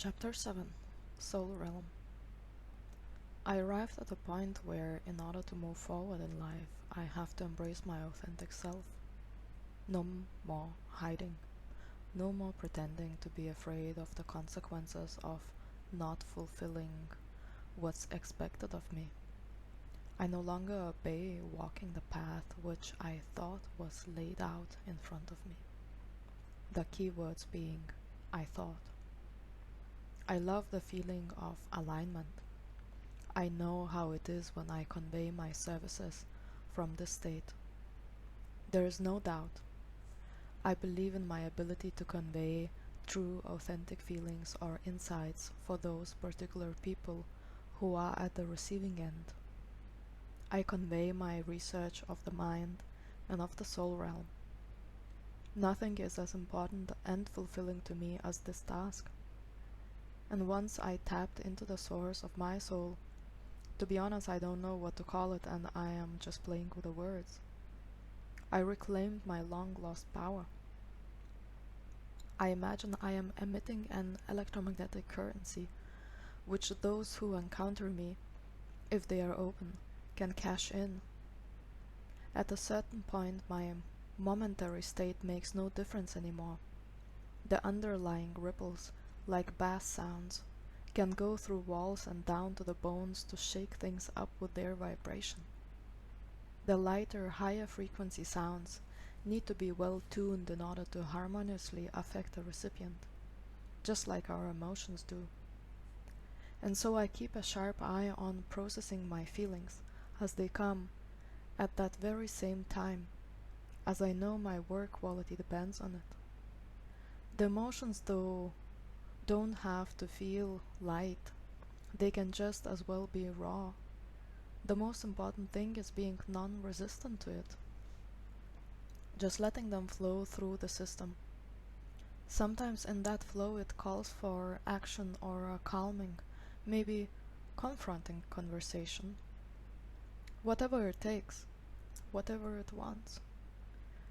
Chapter 7 Soul Realm. I arrived at a point where, in order to move forward in life, I have to embrace my authentic self. No more hiding. No more pretending to be afraid of the consequences of not fulfilling what's expected of me. I no longer obey walking the path which I thought was laid out in front of me. The key words being, I thought. I love the feeling of alignment. I know how it is when I convey my services from this state. There is no doubt. I believe in my ability to convey true authentic feelings or insights for those particular people who are at the receiving end. I convey my research of the mind and of the soul realm. Nothing is as important and fulfilling to me as this task. And once I tapped into the source of my soul, to be honest, I don't know what to call it, and I am just playing with the words. I reclaimed my long-lost power. I imagine I am emitting an electromagnetic currency, which those who encounter me, if they are open, can cash in. At a certain point, my momentary state makes no difference anymore. The underlying ripples, like bass sounds, can go through walls and down to the bones to shake things up with their vibration. The lighter, higher frequency sounds need to be well tuned in order to harmoniously affect the recipient, just like our emotions do. And so I keep a sharp eye on processing my feelings as they come at that very same time, as I know my work quality depends on it. The emotions, though, don't have to feel light. They can just as well be raw. The most important thing is being non-resistant to it. Just letting them flow through the system. Sometimes in that flow it calls for action or a calming, maybe confronting conversation. Whatever it takes, whatever it wants.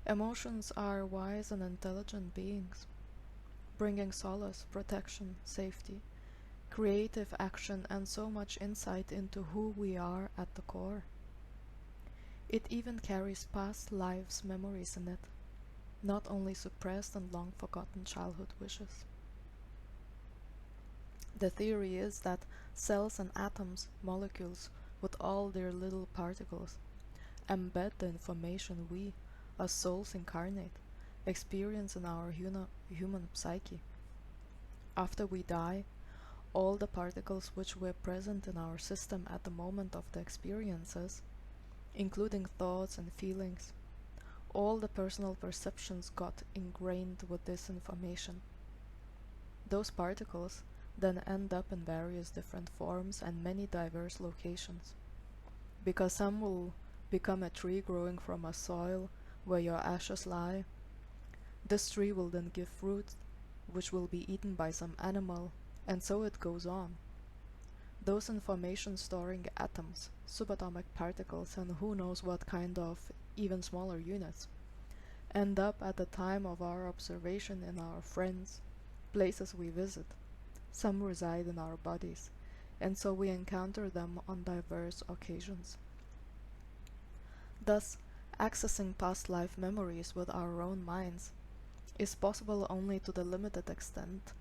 Emotions are wise and intelligent beings, bringing solace, protection, safety, creative action, and so much insight into who we are at the core. It even carries past lives' memories in it, not only suppressed and long-forgotten childhood wishes. The theory is that cells and atoms, molecules, with all their little particles, embed the information we, as souls incarnate, experience in our human psyche. After we die, all the particles which were present in our system at the moment of the experiences, including thoughts and feelings, all the personal perceptions got ingrained with this information. Those particles then end up in various different forms and many diverse locations, because some will become a tree growing from a soil where your ashes lie. This tree will then give fruit, which will be eaten by some animal, and so it goes on. Those information storing atoms, subatomic particles, and who knows what kind of even smaller units, end up at the time of our observation in our friends, places we visit. Some reside in our bodies, and so we encounter them on diverse occasions. Thus, accessing past life memories with our own minds is possible only to the limited extent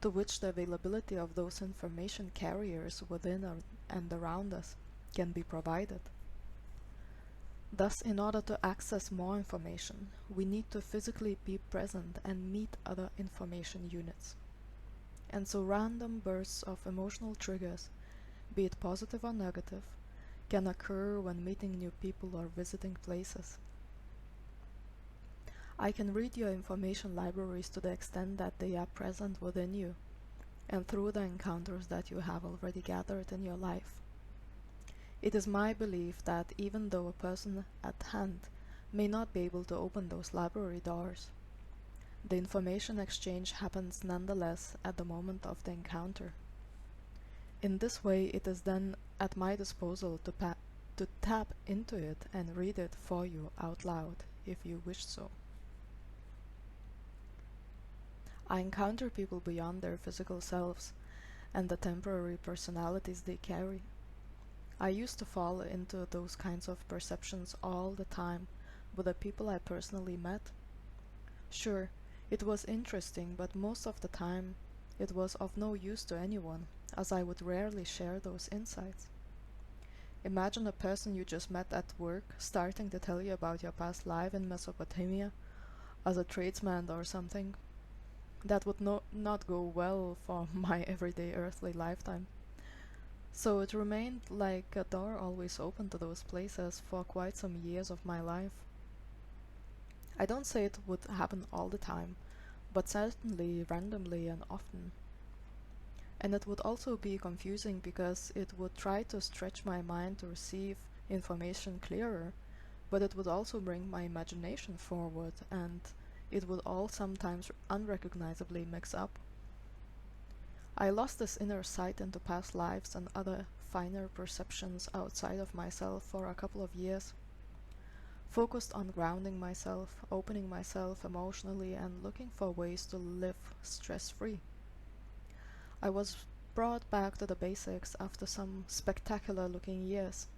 to which the availability of those information carriers within and around us can be provided. Thus, in order to access more information, we need to physically be present and meet other information units. And so random bursts of emotional triggers, be it positive or negative, can occur when meeting new people or visiting places. I can read your information libraries to the extent that they are present within you, and through the encounters that you have already gathered in your life. It is my belief that even though a person at hand may not be able to open those library doors, the information exchange happens nonetheless at the moment of the encounter. In this way, it is then at my disposal to tap into it and read it for you out loud, if you wish so. I encounter people beyond their physical selves and the temporary personalities they carry. I used to fall into those kinds of perceptions all the time with the people I personally met. Sure, it was interesting, but most of the time it was of no use to anyone, as I would rarely share those insights. Imagine a person you just met at work starting to tell you about your past life in Mesopotamia as a tradesman or something. That would not go well for my everyday earthly lifetime. So it remained like a door always open to those places for quite some years of my life. I don't say it would happen all the time, but certainly randomly and often. And it would also be confusing because it would try to stretch my mind to receive information clearer, but it would also bring my imagination forward, and it would all sometimes unrecognizably mix up. I lost this inner sight into past lives and other finer perceptions outside of myself for a couple of years, focused on grounding myself, opening myself emotionally, and looking for ways to live stress-free. I was brought back to the basics after some spectacular-looking years.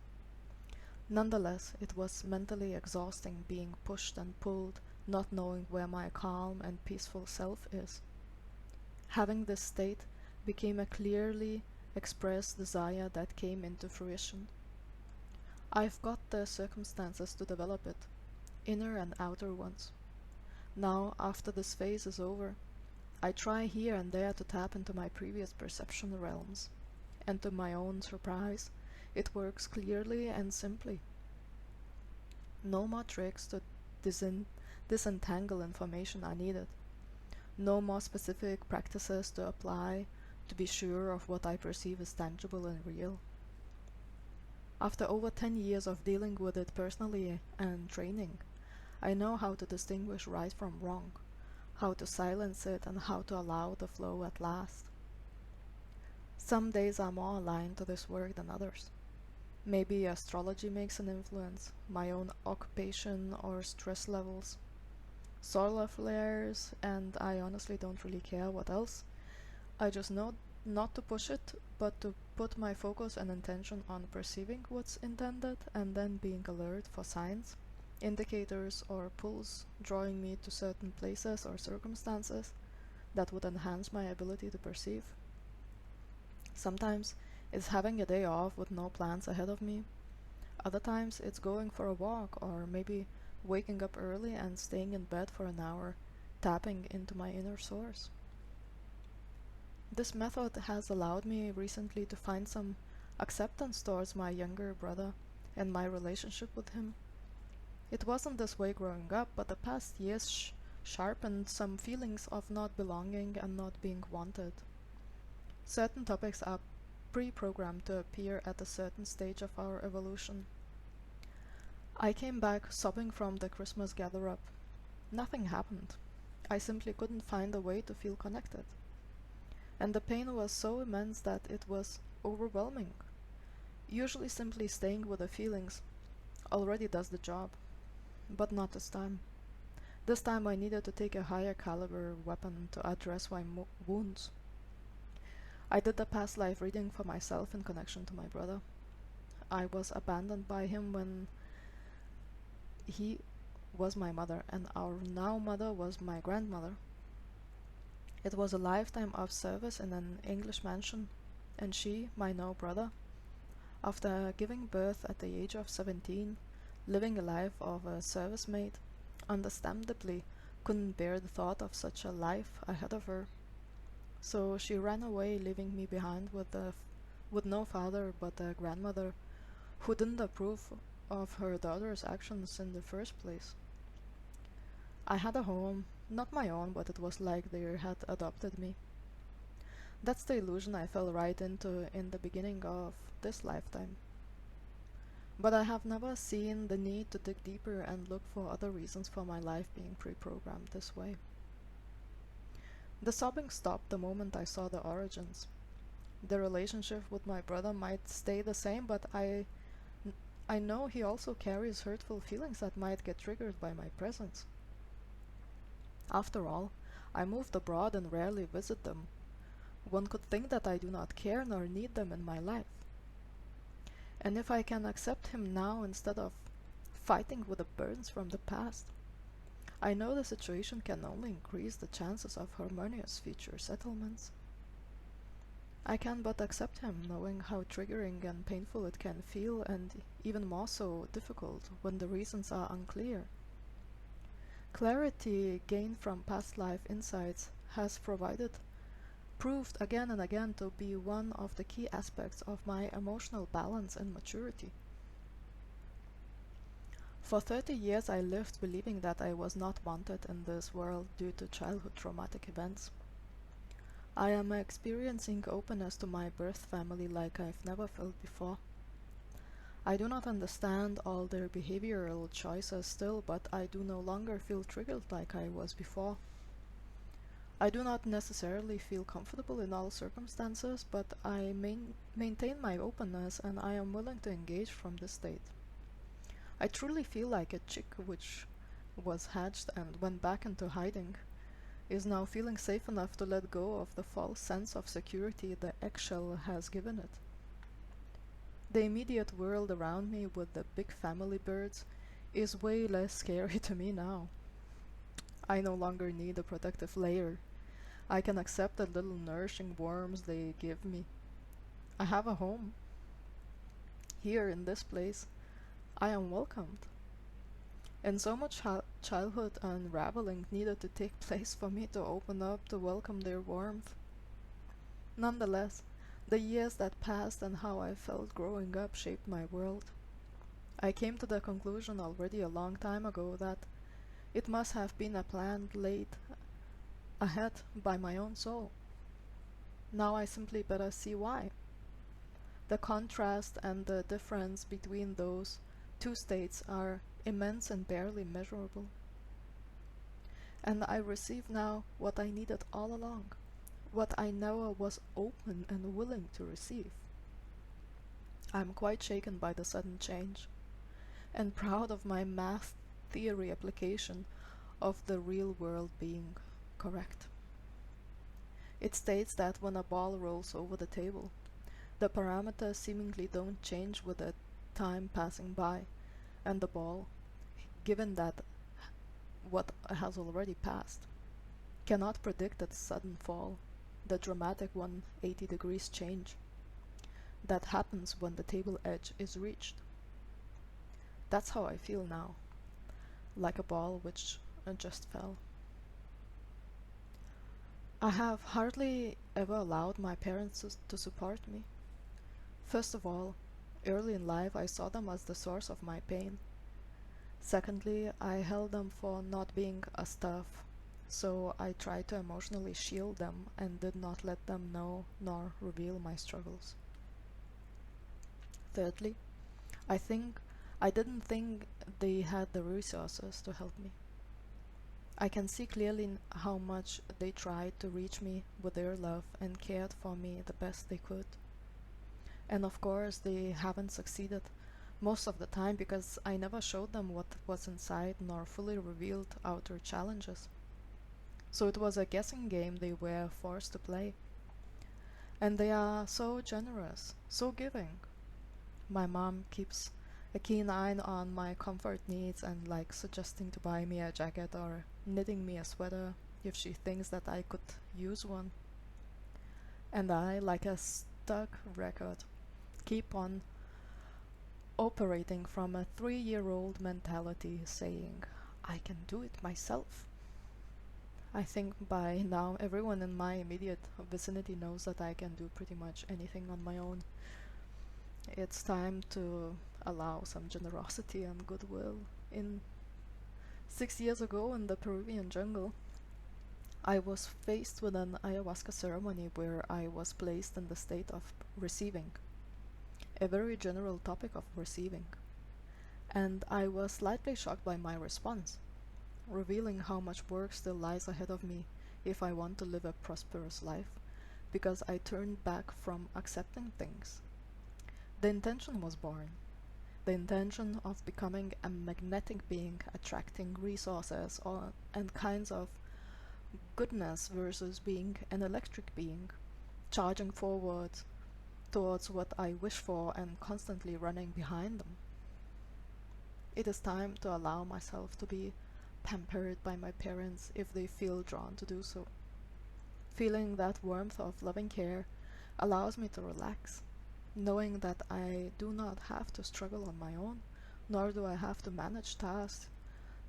Nonetheless, it was mentally exhausting being pushed and pulled, not knowing where my calm and peaceful self is. Having this state became a clearly expressed desire that came into fruition. I've got the circumstances to develop it, inner and outer ones. Now, after this phase is over, I try here and there to tap into my previous perception realms, and to my own surprise, it works clearly and simply. No more tricks to disentangle information are needed. No more specific practices to apply to be sure of what I perceive as tangible and real. After over 10 years of dealing with it personally and training, I know how to distinguish right from wrong, how to silence it, and how to allow the flow at last. Some days are more aligned to this work than others. Maybe astrology makes an influence, my own occupation or stress levels, solar flares, and I honestly don't really care what else. I just know not to push it, but to put my focus and intention on perceiving what's intended and then being alert for signs, indicators, or pulls drawing me to certain places or circumstances that would enhance my ability to perceive. Sometimes it's having a day off with no plans ahead of me. Other times it's going for a walk, or maybe waking up early and staying in bed for an hour, tapping into my inner source. This method has allowed me recently to find some acceptance towards my younger brother and my relationship with him. It wasn't this way growing up, but the past years sharpened some feelings of not belonging and not being wanted. Certain topics are pre-programmed to appear at a certain stage of our evolution. I came back sobbing from the Christmas gather-up. Nothing happened. I simply couldn't find a way to feel connected. And the pain was so immense that it was overwhelming. Usually simply staying with the feelings already does the job, but not this time. This time I needed to take a higher caliber weapon to address my wounds. I did the past life reading for myself in connection to my brother. I was abandoned by him when he was my mother, and our now mother was my grandmother. It was a lifetime of service in an English mansion, and she, my now brother, after giving birth at the age of 17, living a life of a service maid, understandably couldn't bear the thought of such a life ahead of her. So she ran away, leaving me behind with no father but a grandmother who didn't approve of her daughter's actions in the first place. I had a home, not my own, but it was like they had adopted me. That's the illusion I fell right into in the beginning of this lifetime. But I have never seen the need to dig deeper and look for other reasons for my life being pre-programmed this way. The sobbing stopped the moment I saw the origins. The relationship with my brother might stay the same, but I know he also carries hurtful feelings that might get triggered by my presence. After all, I moved abroad and rarely visit them. One could think that I do not care nor need them in my life. And if I can accept him now instead of fighting with the burdens from the past, I know the situation can only increase the chances of harmonious future settlements. I can but accept him, knowing how triggering and painful it can feel, and even more so difficult when the reasons are unclear. Clarity gained from past life insights has proved again and again to be one of the key aspects of my emotional balance and maturity. For 30 years I lived believing that I was not wanted in this world due to childhood traumatic events. I am experiencing openness to my birth family like I've never felt before. I do not understand all their behavioral choices still, but I do no longer feel triggered like I was before. I do not necessarily feel comfortable in all circumstances, but I maintain my openness and I am willing to engage from this state. I truly feel like a chick which was hatched and went back into hiding is now feeling safe enough to let go of the false sense of security the eggshell has given it. The immediate world around me with the big family birds is way less scary to me now. I no longer need a protective layer. I can accept the little nourishing worms they give me. I have a home. Here in this place, I am welcomed. And so much childhood unraveling needed to take place for me to open up to welcome their warmth. Nonetheless, the years that passed and how I felt growing up shaped my world. I came to the conclusion already a long time ago that it must have been a plan laid ahead by my own soul. Now I simply better see why. The contrast and the difference between those two states are immense and barely measurable. And I receive now what I needed all along, what I never was open and willing to receive. I am quite shaken by the sudden change, and proud of my math theory application of the real world being correct. It states that when a ball rolls over the table, the parameters seemingly don't change with the time passing by, and the ball, given that what has already passed, cannot predict its sudden fall, the dramatic 180 degrees change that happens when the table edge is reached. That's how I feel now, like a ball which just fell. I have hardly ever allowed my parents to support me. First of all, early in life I saw them as the source of my pain. Secondly, I held them for not being as tough, so I tried to emotionally shield them and did not let them know nor reveal my struggles. Thirdly, I didn't think they had the resources to help me. I can see clearly how much they tried to reach me with their love and cared for me the best they could. And of course they haven't succeeded most of the time because I never showed them what was inside nor fully revealed outer challenges. So it was a guessing game they were forced to play. And they are so generous, so giving. My mom keeps a keen eye on my comfort needs and likes suggesting to buy me a jacket or knitting me a sweater if she thinks that I could use one. And I, like a stuck record, keep on operating from a 3-year-old mentality, saying, I can do it myself. I think by now everyone in my immediate vicinity knows that I can do pretty much anything on my own. It's time to allow some generosity and goodwill. 6 years ago in the Peruvian jungle, I was faced with an ayahuasca ceremony where I was placed in the state of receiving, a very general topic of receiving, and I was slightly shocked by my response, revealing how much work still lies ahead of me if I want to live a prosperous life, because I turned back from accepting things. The intention was born. The intention of becoming a magnetic being, attracting resources and kinds of goodness versus being an electric being. charging forward towards what I wish for and constantly running behind them. It is time to allow myself to be pampered by my parents if they feel drawn to do so. Feeling that warmth of loving care allows me to relax, knowing that I do not have to struggle on my own, nor do I have to manage tasks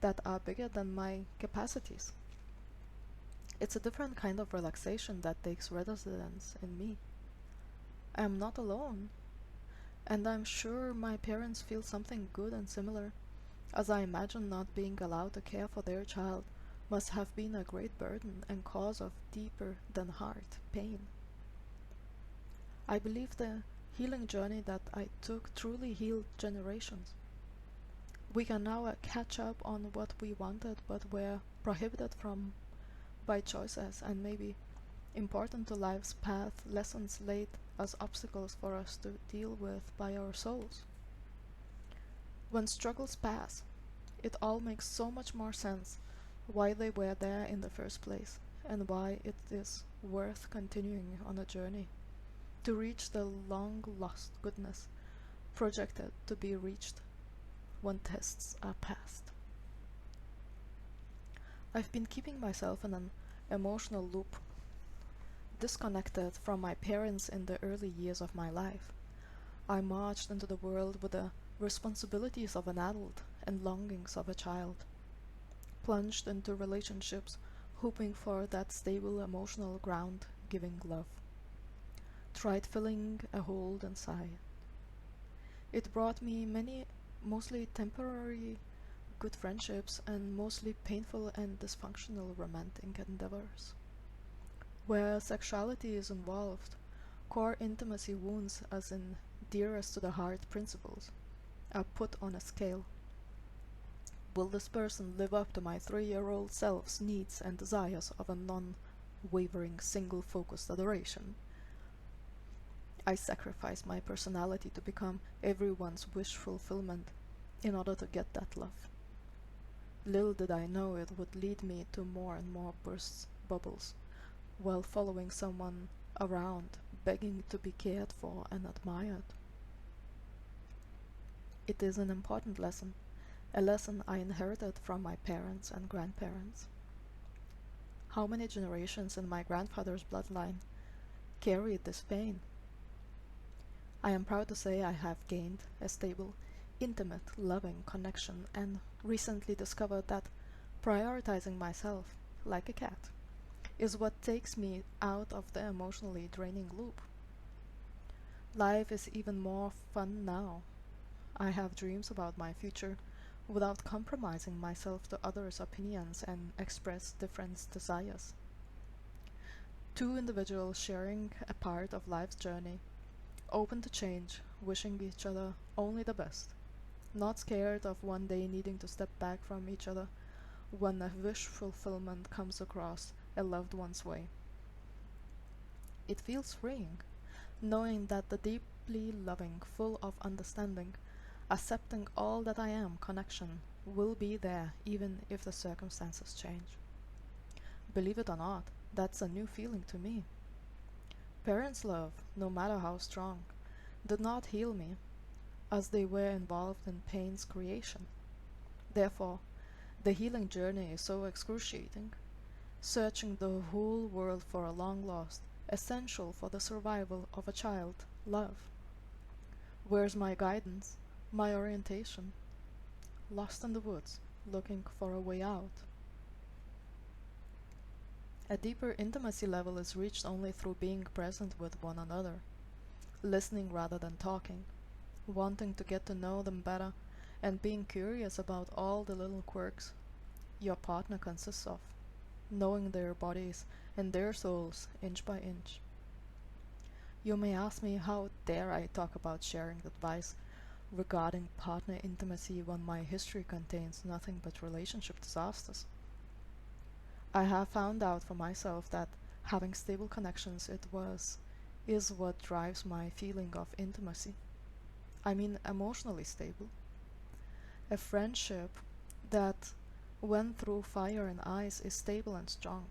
that are bigger than my capacities. It's a different kind of relaxation that takes residence in me. I am not alone, and I'm sure my parents feel something good and similar, as I imagine not being allowed to care for their child must have been a great burden and cause of deeper than heart pain. I believe the healing journey that I took truly healed generations. We can now catch up on what we wanted but were prohibited from by choices and maybe important to life's path lessons laid as obstacles for us to deal with by our souls. When struggles pass, it all makes so much more sense why they were there in the first place and why it is worth continuing on a journey to reach the long lost goodness projected to be reached when tests are passed. I've been keeping myself in an emotional loop, disconnected from my parents in the early years of my life. I marched into the world with the responsibilities of an adult and longings of a child, plunged into relationships hoping for that stable emotional ground giving love, tried filling a hole inside. It brought me many mostly temporary good friendships and mostly painful and dysfunctional romantic endeavors. Where sexuality is involved, core intimacy wounds, as in dearest to the heart principles, are put on a scale. Will this person live up to my 3-year-old self's needs and desires of a non-wavering, single-focused adoration? I sacrifice my personality to become everyone's wish fulfillment in order to get that love. Little did I know it would lead me to more and more bursts, bubbles, while following someone around, begging to be cared for and admired. It is an important lesson, a lesson I inherited from my parents and grandparents. How many generations in my grandfather's bloodline carried this pain? I am proud to say I have gained a stable, intimate, loving connection and recently discovered that prioritizing myself, like a cat, is what takes me out of the emotionally draining loop. Life is even more fun now. I have dreams about my future without compromising myself to others' opinions and express different desires. Two individuals sharing a part of life's journey, open to change, wishing each other only the best, not scared of one day needing to step back from each other when a wish fulfillment comes across a loved one's way. It feels freeing, knowing that the deeply loving, full of understanding, accepting all that I am connection will be there even if the circumstances change. Believe it or not, that's a new feeling to me. Parents' love, no matter how strong, did not heal me, as they were involved in pain's creation. Therefore, the healing journey is so excruciating, searching the whole world for a long lost, essential for the survival of a child, love. Where's my guidance, my orientation? Lost in the woods, looking for a way out. A deeper intimacy level is reached only through being present with one another, listening rather than talking, wanting to get to know them better, and being curious about all the little quirks your partner consists of, knowing their bodies and their souls inch by inch. You may ask me how dare I talk about sharing advice regarding partner intimacy when my history contains nothing but relationship disasters. I have found out for myself that having stable connections is what drives my feeling of intimacy. I mean emotionally stable. A friendship that went through fire and ice is stable and strong.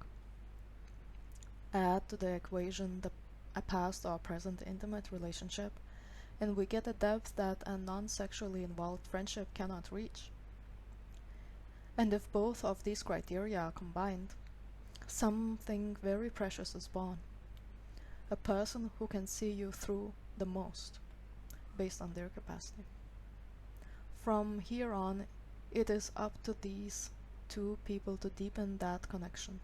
Add to the equation the a past or present intimate relationship, and we get a depth that a non-sexually involved friendship cannot reach. And if both of these criteria are combined, something very precious is born. A person who can see you through the most, based on their capacity. From here on, it is up to these two people to deepen that connection.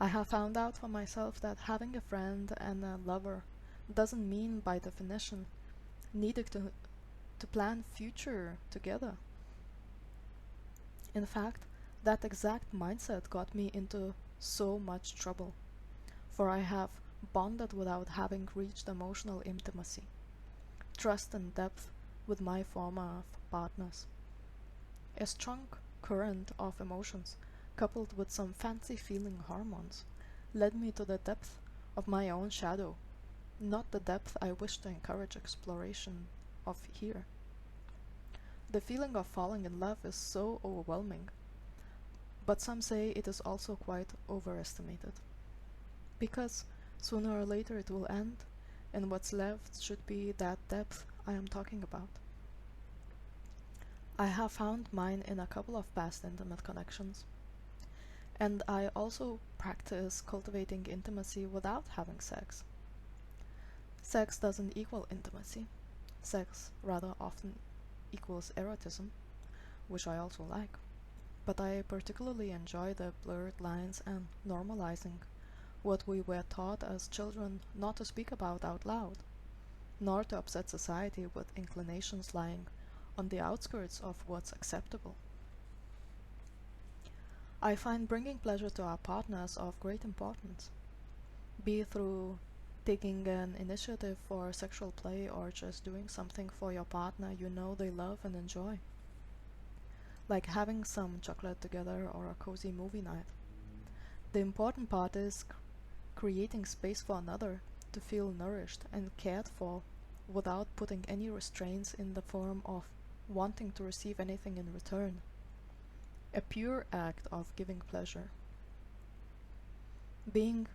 I have found out for myself that having a friend and a lover doesn't mean, by definition, needing to plan future together. In fact, that exact mindset got me into so much trouble, for I have bonded without having reached emotional intimacy, trust and depth with my former partners. A strong current of emotions, coupled with some fancy feeling hormones, led me to the depth of my own shadow, not the depth I wish to encourage exploration of here. The feeling of falling in love is so overwhelming, but some say it is also quite overestimated. Because sooner or later it will end, and what's left should be that depth I am talking about. I have found mine in a couple of past intimate connections, and I also practice cultivating intimacy without having sex. Sex doesn't equal intimacy. Sex rather often equals erotism, which I also like, but I particularly enjoy the blurred lines and normalizing what we were taught as children not to speak about out loud, nor to upset society with inclinations lying on the outskirts of what's acceptable. I find bringing pleasure to our partners of great importance, be it through taking an initiative for sexual play or just doing something for your partner you know they love and enjoy, like having some chocolate together or a cozy movie night. The important part is creating space for another to feel nourished and cared for without putting any restraints in the form of wanting to receive anything in return. A pure act of giving pleasure. Being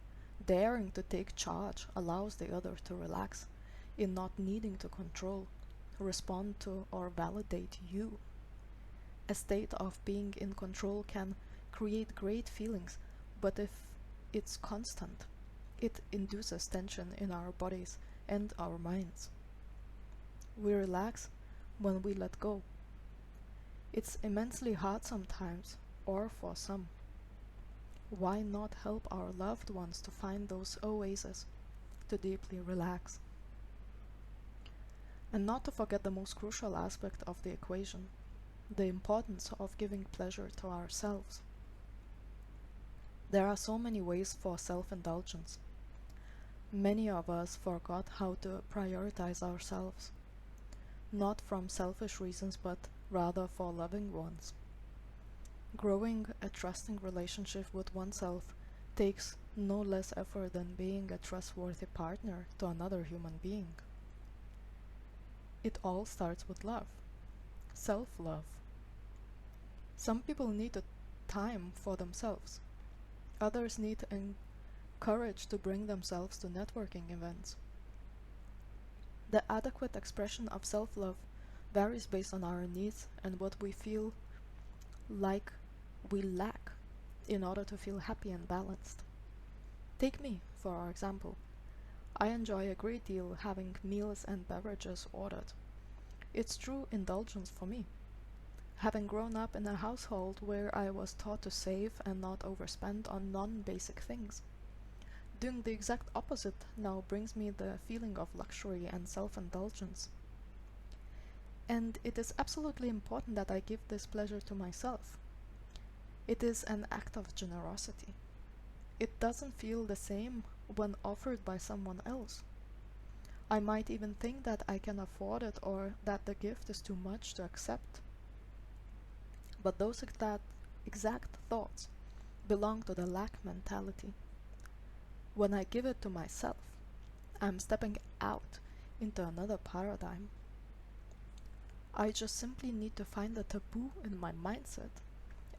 daring to take charge allows the other to relax in not needing to control, respond to, or validate you. A state of being in control can create great feelings, but if it's constant, it induces tension in our bodies and our minds. We relax when we let go. It's immensely hard sometimes, or for some. Why not help our loved ones to find those oases to deeply relax? And not to forget the most crucial aspect of the equation, the importance of giving pleasure to ourselves. There are so many ways for self-indulgence. Many of us forgot how to prioritize ourselves, not from selfish reasons but rather for loving ones. Growing a trusting relationship with oneself takes no less effort than being a trustworthy partner to another human being. It all starts with love, self-love. Some people need a time for themselves. Others need courage to bring themselves to networking events. The adequate expression of self-love varies based on our needs and what we feel like we lack in order to feel happy and balanced. Take me, for our example. I enjoy a great deal having meals and beverages ordered. It's true indulgence for me. Having grown up in a household where I was taught to save and not overspend on non-basic things, doing the exact opposite now brings me the feeling of luxury and self-indulgence. And it is absolutely important that I give this pleasure to myself. It is an act of generosity. It doesn't feel the same when offered by someone else. I might even think that I can afford it or that the gift is too much to accept. But those exact thoughts belong to the lack mentality. When I give it to myself, I'm stepping out into another paradigm. I just simply need to find the taboo in my mindset,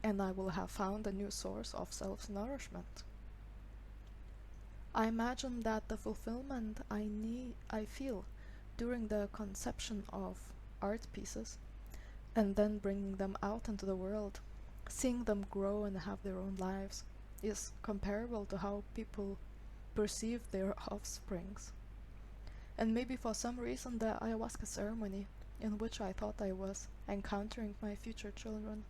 and I will have found a new source of self-nourishment. I imagine that the fulfillment I feel during the conception of art pieces and then bringing them out into the world, seeing them grow and have their own lives, is comparable to how people perceive their offsprings. And maybe for some reason the ayahuasca ceremony, in which I thought I was encountering my future children,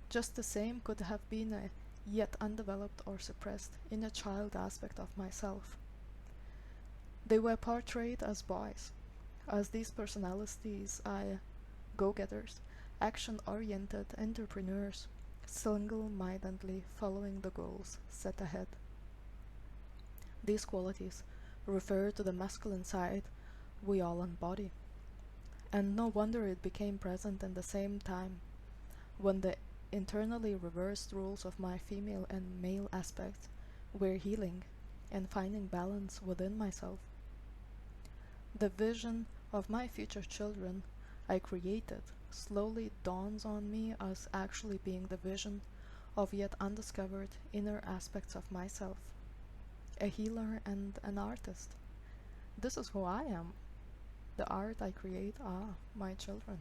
just the same could have been a yet undeveloped or suppressed inner child aspect of myself. They were portrayed as boys, as these personalities are go-getters, action-oriented entrepreneurs, single-mindedly following the goals set ahead. These qualities refer to the masculine side we all embody, and no wonder it became present in the same time when the internally reversed rules of my female and male aspects were healing and finding balance within myself. The vision of my future children I created slowly dawns on me as actually being the vision of yet undiscovered inner aspects of myself, a healer and an artist. This is who I am. The art I create are my children.